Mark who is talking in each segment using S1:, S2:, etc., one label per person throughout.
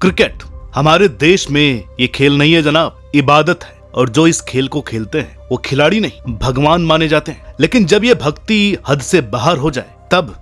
S1: Cricket हमारे देश में ये खेल नहीं है जनाब, इबादत है। और जो इस खेल को खेलते हैं वो खिलाड़ी नहीं भगवान माने जाते हैं। लेकिन जब ये भक्ति हद से बाहर हो जाए तब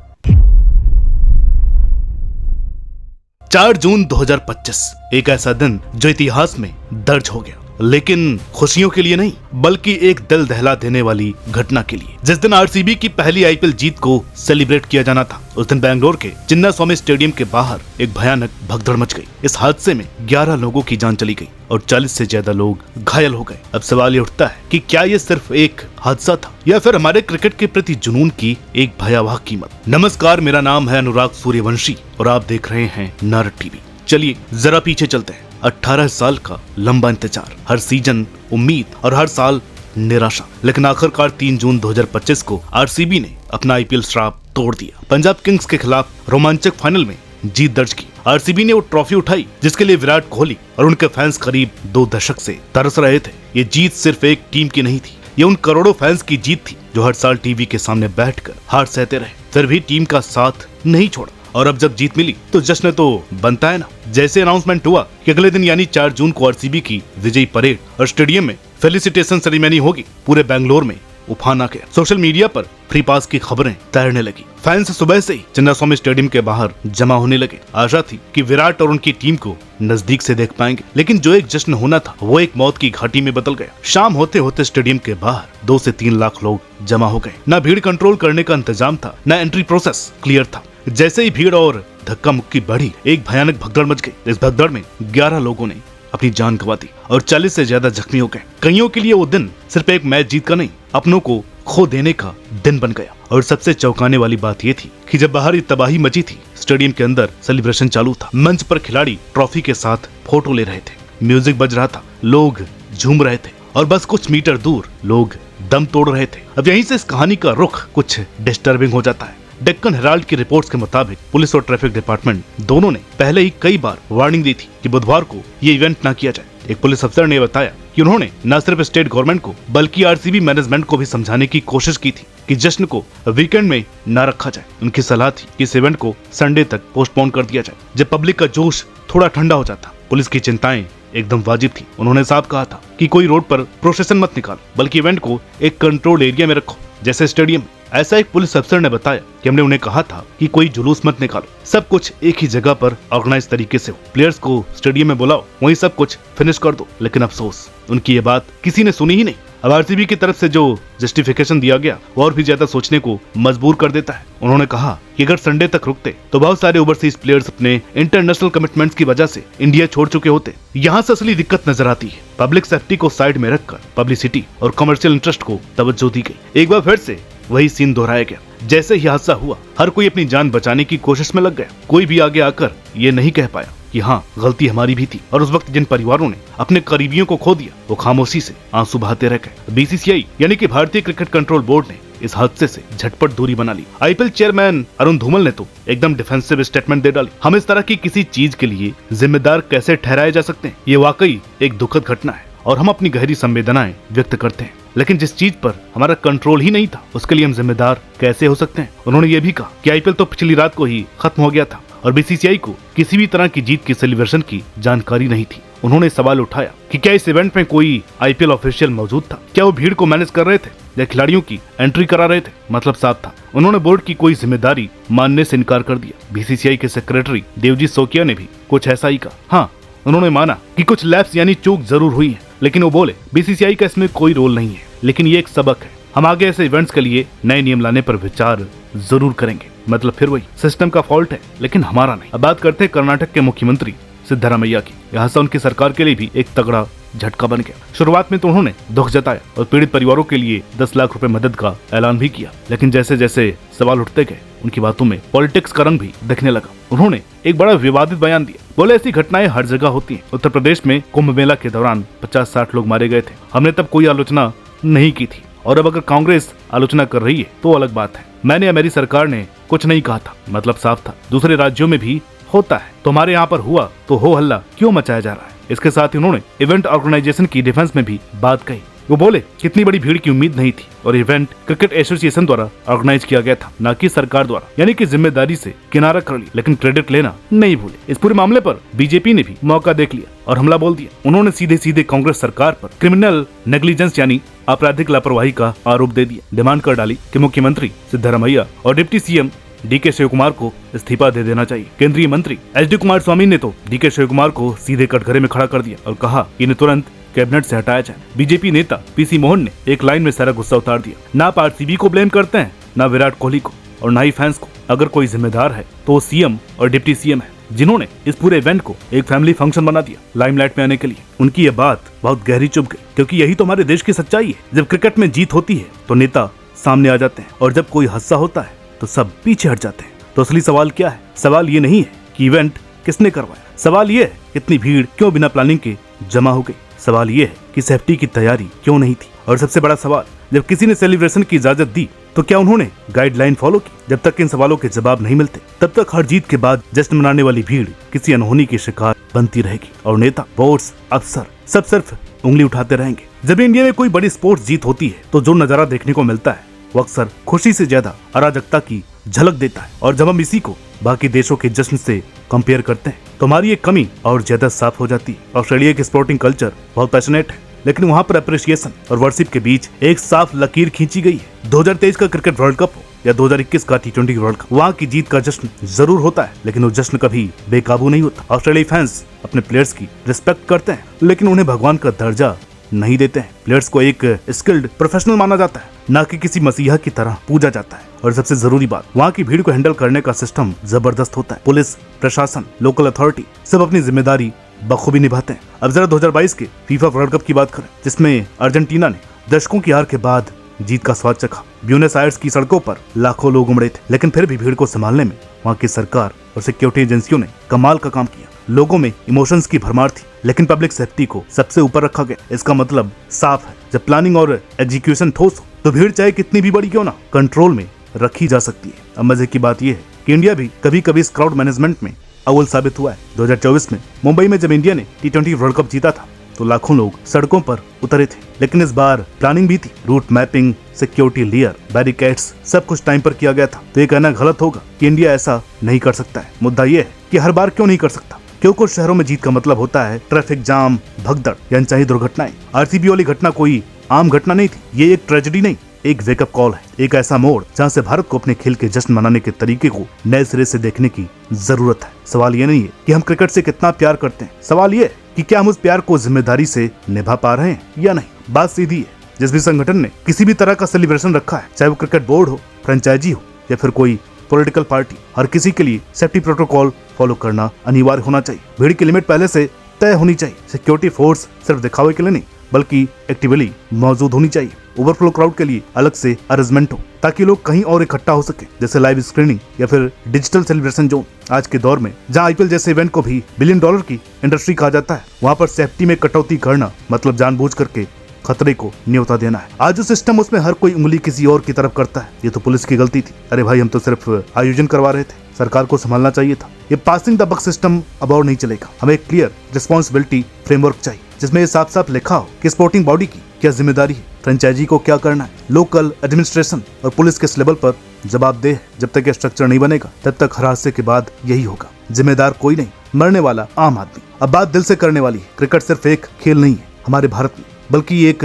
S1: 4 जून 2025 एक ऐसा दिन जो इतिहास में दर्ज हो गया, लेकिन खुशियों के लिए नहीं बल्कि एक दिल दहला देने वाली घटना के लिए। जिस दिन आरसीबी की पहली आईपीएल जीत को सेलिब्रेट किया जाना था, उस दिन बेंगलोर के चिन्नास्वामी स्टेडियम के बाहर एक भयानक भगदड़ मच गई। इस हादसे में 11 लोगों की जान चली गई और 40 से ज्यादा लोग घायल हो गए। अब सवाल ये उठता है कि क्या ये सिर्फ एक हादसा था या फिर हमारे क्रिकेट के प्रति जुनून की एक भयावह कीमत। नमस्कार, मेरा नाम है अनुराग सूर्यवंशी और आप देख रहे हैं नारद टीवी। चलिए जरा पीछे चलते हैं। 18 साल का लंबा इंतजार, हर सीजन उम्मीद और हर साल निराशा, लेकिन आखिरकार 3 जून 2025 को आरसीबी ने अपना आईपीएल श्राप तोड़ दिया। पंजाब किंग्स के खिलाफ रोमांचक फाइनल में जीत दर्ज की। आरसीबी ने वो ट्रॉफी उठाई जिसके लिए विराट कोहली और उनके फैंस करीब 2 दशक से तरस रहे थे। ये जीत सिर्फ एक टीम की नहीं थी, ये उन करोड़ों फैंस की जीत थी जो हर साल टीवी के सामने बैठकर हार सहते रहे, फिर भी टीम का साथ नहीं छोड़ा। और अब जब जीत मिली तो जश्न तो बनता है ना। जैसे अनाउंसमेंट हुआ कि अगले दिन यानी 4 जून को आरसीबी की विजयी परेड और स्टेडियम में फेलिसिटेशन सेरेमनी होगी, पूरे बेंगलोर में उफान आ गया। सोशल मीडिया पर फ्री पास की खबरें तैरने लगी। फैंस सुबह से ही चिन्नास्वामी स्टेडियम के बाहर जमा होने लगे। आशा थी कि विराट और उनकी टीम को नजदीक से देख पाएंगे, लेकिन जो एक जश्न होना था वो एक मौत की घाटी में बदल गया। शाम होते होते स्टेडियम के बाहर 2 से 3 लाख लोग जमा हो गए। न भीड़ कंट्रोल करने का इंतजाम था, न एंट्री प्रोसेस क्लियर था। जैसे ही भीड़ और धक्का मुक्की बढ़ी, एक भयानक भगदड़ मच गई। इस भगदड़ में 11 लोगों ने अपनी जान गंवा दी और 40 से ज्यादा जख्मी हो गए। कईयों के लिए वो दिन सिर्फ एक मैच जीत का नहीं, अपनों को खो देने का दिन बन गया। और सबसे चौंकाने वाली बात ये थी कि जब बाहर तबाही मची थी, स्टेडियम के अंदर सेलिब्रेशन चालू था। मंच पर खिलाड़ी ट्रॉफी के साथ फोटो ले रहे थे, म्यूजिक बज रहा था, लोग झूम रहे थे और बस कुछ मीटर दूर लोग दम तोड़ रहे थे। अब यहीं से इस कहानी का रुख कुछ डिस्टर्बिंग हो जाता है। डेक्कन हेराल्ड की रिपोर्ट्स के मुताबिक पुलिस और ट्रैफिक डिपार्टमेंट दोनों ने पहले ही कई बार वार्निंग दी थी कि बुधवार को ये इवेंट ना किया जाए। एक पुलिस अफसर ने बताया कि उन्होंने न सिर्फ स्टेट गवर्नमेंट को बल्कि आरसीबी मैनेजमेंट को भी समझाने की कोशिश की थी कि जश्न को वीकेंड में न रखा जाए। उनकी सलाह थी कि इस इवेंट को संडे तक पोस्टपोन कर दिया जाए, जब पब्लिक का जोश थोड़ा ठंडा हो जाता। पुलिस की चिंताएं एकदम वाजिब थी। उन्होंने साफ कहा था कि कोई रोड पर प्रोसेशन मत निकालो, बल्कि इवेंट को एक कंट्रोल एरिया में रखो, जैसे स्टेडियम। ऐसा एक पुलिस अफसर ने बताया कि हमने उन्हें कहा था कि कोई जुलूस मत निकालो, सब कुछ एक ही जगह पर ऑर्गेनाइज तरीके से हो। प्लेयर्स को स्टेडियम में बुलाओ, वहीं सब कुछ फिनिश कर दो। लेकिन अफसोस, उनकी ये बात किसी ने सुनी ही नहीं। अब आरसीबी की तरफ से जो जस्टिफिकेशन दिया गया वो और भी ज्यादा सोचने को मजबूर कर देता है। उन्होंने कहा कि अगर संडे तक रुकते तो बहुत सारे ओवरसीज प्लेयर्स अपने इंटरनेशनल कमिटमेंट्स की वजह से इंडिया छोड़ चुके होते। यहाँ से असली दिक्कत नजर आती है। पब्लिक सेफ्टी को साइड में रखकर पब्लिसिटी और कमर्शियल इंटरेस्ट को तवज्जो दी गई। एक बार फिर से वही सीन दोहराया गया। जैसे ही हादसा हुआ, हर कोई अपनी जान बचाने की कोशिश में लग गया। कोई भी आगे आकर ये नहीं कह पाया कि हाँ, गलती हमारी भी थी। और उस वक्त जिन परिवारों ने अपने करीबियों को खो दिया, वो खामोशी से आंसू बहाते रह गए। बीसीसीआई यानी कि भारतीय क्रिकेट कंट्रोल बोर्ड ने इस हादसे से झटपट दूरी बना ली। आईपीएल चेयरमैन अरुण धूमल ने तो एकदम डिफेंसिव स्टेटमेंट दे डाली। हम इस तरह की किसी चीज के लिए जिम्मेदार कैसे ठहराए जा सकते हैं? ये वाकई एक दुखद घटना है और हम अपनी गहरी संवेदनाएं व्यक्त करते हैं, लेकिन जिस चीज पर हमारा कंट्रोल ही नहीं था उसके लिए हम जिम्मेदार कैसे हो सकते हैं? उन्होंने ये भी कहा कि आईपीएल तो पिछली रात को ही खत्म हो गया था और बीसीसीआई को किसी भी तरह की जीत की सेलिब्रेशन की जानकारी नहीं थी। उन्होंने सवाल उठाया कि क्या इस इवेंट में कोई आईपीएल ऑफिशियल मौजूद था? क्या वो भीड़ को मैनेज कर रहे थे या खिलाड़ियों की एंट्री करा रहे थे? मतलब साफ था, उन्होंने बोर्ड की कोई जिम्मेदारी मानने से इनकार कर दिया। बीसीसीआई के सेक्रेटरी देवजीत सोकिया ने भी कुछ ऐसा ही कहा। हाँ, उन्होंने माना कि कुछ लैप्स यानी चूक जरूर हुई है, लेकिन वो बोले बीसीसीआई का इसमें कोई रोल नहीं है, लेकिन ये एक सबक है। हम आगे ऐसे इवेंट्स के लिए नए नियम लाने पर विचार जरूर करेंगे। मतलब फिर वही सिस्टम का फॉल्ट है, लेकिन हमारा नहीं। अब बात करते हैं कर्नाटक के मुख्यमंत्री सिद्धरामैया की। यहाँ से उनकी सरकार के लिए भी एक तगड़ा झटका बन गया। शुरुआत में तो उन्होंने दुख जताया और पीड़ित परिवारों के लिए 10 लाख रुपए मदद का ऐलान भी किया, लेकिन जैसे जैसे सवाल उठते गए, उनकी बातों में पॉलिटिक्स का रंग भी दिखने लगा। उन्होंने एक बड़ा विवादित बयान दिया। बोले, ऐसी घटनाएं हर जगह होती हैं। उत्तर प्रदेश में कुंभ मेला के दौरान 50-60 लोग मारे गए थे। हमने तब कोई आलोचना नहीं की थी, और अब अगर कांग्रेस आलोचना कर रही है तो अलग बात है। मैंने या मेरी सरकार ने कुछ नहीं कहा था। मतलब साफ था, दूसरे राज्यों में भी होता है, तो हमारे यहाँ पर हुआ तो हो हल्ला क्यों मचाया जा रहा है? इसके साथ ही उन्होंने इवेंट ऑर्गेनाइजेशन की डिफेंस में भी बात कही वो बोले कितनी बड़ी भीड़ की उम्मीद नहीं थी और इवेंट क्रिकेट एसोसिएशन द्वारा ऑर्गेनाइज किया गया था, न कि सरकार द्वारा, यानी कि जिम्मेदारी से किनारा कर लिया, लेकिन क्रेडिट लेना नहीं भूले। इस पूरे मामले पर बीजेपी ने भी मौका देख लिया और हमला बोल दिया। उन्होंने सीधे सीधे कांग्रेस सरकार पर क्रिमिनल नेग्लिजेंस यानी आपराधिक लापरवाही का आरोप दे दिया। डिमांड कर डाली कि मुख्यमंत्री सिद्धरामैया और डिप्टी सीएम डीके शिवकुमार को इस्तीफा दे देना चाहिए। केंद्रीय मंत्री एचडी कुमारस्वामी ने तो डीके शिवकुमार को सीधे कटघरे में खड़ा कर दिया और कहा कि इन्हें तुरंत कैबिनेट से हटाया जाए। बीजेपी नेता पीसी मोहन ने एक लाइन में सारा गुस्सा उतार दिया। ना आप आरसीबी को ब्लेम करते हैं, ना विराट कोहली को और ना ही फैंस को। अगर कोई जिम्मेदार है तो सीएम और डिप्टी सीएम है, जिन्होंने इस पूरे इवेंट को एक फैमिली फंक्शन बना दिया लाइमलाइट में आने के लिए। उनकी ये बात बहुत गहरी चुभ गई, क्योंकि यही तो हमारे देश की सच्चाई है। जब क्रिकेट में जीत होती है तो नेता सामने आ जाते हैं और जब कोई हादसा होता है तो सब पीछे हट जाते हैं। तो असली सवाल क्या है? सवाल ये नहीं है कि इवेंट किसने करवाया, सवाल ये है इतनी भीड़ क्यों बिना प्लानिंग के जमा हो गई। सवाल ये है कि सेफ्टी की तैयारी क्यों नहीं थी। और सबसे बड़ा सवाल, जब किसी ने सेलिब्रेशन की इजाजत दी तो क्या उन्होंने गाइडलाइन फॉलो की? जब तक इन सवालों के जवाब नहीं मिलते तब तक हर जीत के बाद जश्न मनाने वाली भीड़ किसी अनहोनी की शिकार बनती रहेगी और नेता, बोर्ड्स, अफसर सब सिर्फ उंगली उठाते रहेंगे। जब इंडिया में कोई बड़ी स्पोर्ट्स जीत होती है तो जो नजारा देखने को मिलता है वो अक्सर खुशी से ज्यादा अराजकता की झलक देता है। और जब हम इसी को बाकी देशों के जश्न से कंपेयर करते हैं तो हमारी एक कमी और ज्यादा साफ हो जाती है। ऑस्ट्रेलिया की स्पोर्टिंग कल्चर बहुत पैशनेट है, लेकिन वहाँ पर अप्रिसिएशन और वर्शिप के बीच एक साफ लकीर खींची गई है। 2023 का क्रिकेट वर्ल्ड कप हो या 2021 का T20 वर्ल्ड कप, वहाँ की जीत का जश्न जरूर होता है, लेकिन वो जश्न कभी बेकाबू नहीं होता। ऑस्ट्रेलियाई फैंस अपने प्लेयर्स की रिस्पेक्ट करते हैं, लेकिन उन्हें भगवान का दर्जा नहीं देते हैं। प्लेयर्स को एक स्किल्ड प्रोफेशनल माना जाता है, न कि किसी मसीहा की तरह पूजा जाता है। और सबसे जरूरी बात, वहाँ की भीड़ को हैंडल करने का सिस्टम जबरदस्त होता है। पुलिस, प्रशासन, लोकल अथॉरिटी सब अपनी जिम्मेदारी बखूबी निभाते हैं। अब जरा 2022 के फीफा वर्ल्ड कप की बात करें, जिसमें अर्जेंटीना ने दशकों की हार के बाद जीत का स्वाद चखा। ब्यूनस आयर्स की सड़कों पर लाखों लोग उमड़े थे, लेकिन फिर भी भीड़ को संभालने में वहाँ की सरकार और सिक्योरिटी एजेंसियों ने कमाल का काम किया। लोगों में इमोशंस की भरमार थी, लेकिन पब्लिक सेफ्टी को सबसे ऊपर रखा गया। इसका मतलब साफ है, जब प्लानिंग और एग्जीक्यूशन ठोस हो तो भीड़ चाहे कितनी भी बड़ी क्यों ना कंट्रोल में रखी जा सकती है। अब मजे की बात यह है कि इंडिया भी कभी कभी इस क्राउड मैनेजमेंट में अव्वल साबित हुआ है। 2024 में मुंबई में जब इंडिया ने T20 वर्ल्ड कप जीता था तो लाखों लोग सड़कों पर उतरे थे, लेकिन इस बार प्लानिंग भी थी। Route mapping, security layer, barricades सब कुछ टाइम पर किया गया था। तो ये कहना गलत होगा कि इंडिया ऐसा नहीं कर सकता है। मुद्दा ये है कि हर बार क्यों नहीं कर सकता, क्यों कुछ शहरों में जीत का मतलब होता है ट्रैफिक जाम, भगदड़ या अनचाही दुर्घटनाएं। आरसीबी वाली घटना कोई आम घटना नहीं थी, ये एक ट्रेजेडी नहीं, एक वेकअप कॉल है, एक ऐसा मोड़ जहाँ से भारत को अपने खेल के जश्न मनाने के तरीके को नए सिरे से देखने की जरूरत है। सवाल ये नहीं है कि हम क्रिकेट से कितना प्यार करते हैं, सवाल ये है कि क्या हम उस प्यार को जिम्मेदारी से निभा पा रहे हैं या नहीं। बात सीधी है, जिस भी संगठन ने किसी भी तरह का सेलिब्रेशन रखा है, चाहे वो क्रिकेट बोर्ड हो, फ्रेंचाइजी हो या फिर कोई पॉलिटिकल पार्टी, हर किसी के लिए सेफ्टी प्रोटोकॉल फॉलो करना अनिवार्य होना चाहिए। भीड़ की लिमिट पहले से तय होनी चाहिए। सिक्योरिटी फोर्स सिर्फ दिखावे के लिए नहीं बल्कि एक्टिवली मौजूद होनी चाहिए। ओवरफ्लो क्राउड के लिए अलग से अरेंजमेंट हो ताकि लोग कहीं और इकट्ठा हो सके, जैसे लाइव स्क्रीनिंग या फिर डिजिटल सेलिब्रेशन जोन। आज के दौर में जहां आईपीएल जैसे इवेंट को भी $1 बिलियन की इंडस्ट्री कहा जाता है, वहां पर सेफ्टी में कटौती करना मतलब जानबूझ करके खतरे को न्योता देना है। आज जो सिस्टम उसमें हर कोई उंगली किसी और की तरफ करता है, ये तो पुलिस की गलती थी। अरे भाई, हम तो सिर्फ आयोजन करवा रहे थे, सरकार को संभालना चाहिए था। ये पासिंग द बक सिस्टम अब और नहीं चलेगा। हमें एक क्लियर रिस्पॉन्सिबिलिटी फ्रेमवर्क चाहिए जिसमें ये साफ साफ लिखा हो कि स्पोर्टिंग बॉडी की क्या जिम्मेदारी है, फ्रेंचाइजी को क्या करना है, लोकल एडमिनिस्ट्रेशन और पुलिस किस लेवल पर जवाबदेह। जब तक ये स्ट्रक्चर नहीं बनेगा तब तक हर हादसे के बाद यही होगा, जिम्मेदार कोई नहीं, मरने वाला आम आदमी। अब बात दिल से करने वाली है, क्रिकेट सिर्फ एक खेल नहीं है हमारे भारत में, बल्कि एक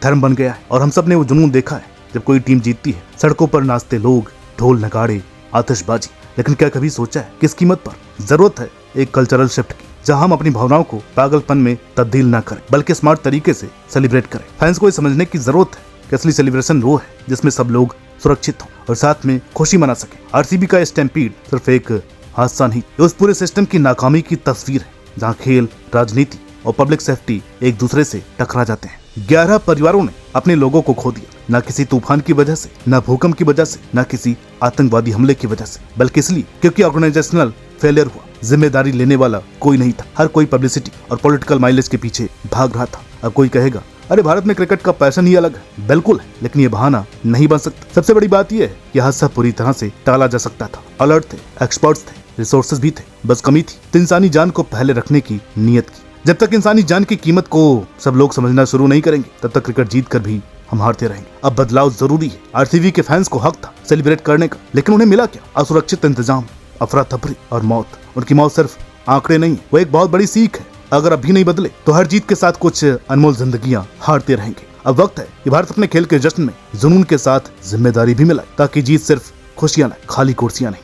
S1: धर्म बन गया है। और हम सब ने वो जुनून देखा है जब कोई टीम जीतती है, सड़कों पर नाचते लोग, ढोल नगाड़े, आतिशबाजी। लेकिन क्या कभी सोचा है किस कीमत पर? जरूरत है एक कल्चरल शिफ्ट की, जहां हम अपनी भावनाओं को पागलपन में तब्दील ना करें बल्कि स्मार्ट तरीके से सेलिब्रेट करें। फैंस को ये समझने की जरूरत है कि असली सेलिब्रेशन वो है जिसमें सब लोग सुरक्षित हों और साथ में खुशी मना सके। आरसीबी का स्टैम्पीड सिर्फ एक हादसा नहीं, ये उस पूरे सिस्टम की नाकामी की तस्वीर है जहाँ खेल, राजनीति और पब्लिक सेफ्टी एक दूसरे से टकरा जाते हैं। 11 परिवारों ने अपने लोगों को खो दिया, न किसी तूफान की वजह से, न भूकंप की वजह से, न किसी आतंकवादी हमले की वजह से, बल्कि इसलिए क्योंकि ऑर्गेनाइजेशनल फेलियर हुआ। जिम्मेदारी लेने वाला कोई नहीं था, हर कोई पब्लिसिटी और पॉलिटिकल माइलेज के पीछे भाग रहा था। अब कोई कहेगा अरे भारत में क्रिकेट का पैशन ही अलग है। बिल्कुल है, लेकिन ये बहाना नहीं बन सकता। सबसे बड़ी बात यह है कि हादसा पूरी तरह से टाला जा सकता था। अलर्ट थे, एक्सपर्ट्स थे, रिसोर्सेज भी थे, बस कमी थी इंसानी जान को पहले रखने की नीयत की। जब तक इंसानी जान की कीमत को सब लोग समझना शुरू नहीं करेंगे तब तक क्रिकेट जीत कर भी हम हारते रहेंगे। अब बदलाव जरूरी है। आरसीबी के फैंस को हक था सेलिब्रेट करने का, लेकिन उन्हें मिला क्या? असुरक्षित इंतजाम, अफरा तफरी और मौत। उनकी मौत सिर्फ आंकड़े नहीं, वो एक बहुत बड़ी सीख है। अगर अभी नहीं बदले तो हर जीत के साथ कुछ अनमोल जिंदगियां हारते रहेंगे। अब वक्त है कि भारत अपने खेल के जश्न में जुनून के साथ जिम्मेदारी भी मिलाए, ताकि जीत सिर्फ खुशियां लाए, खाली कुर्सियां नहीं।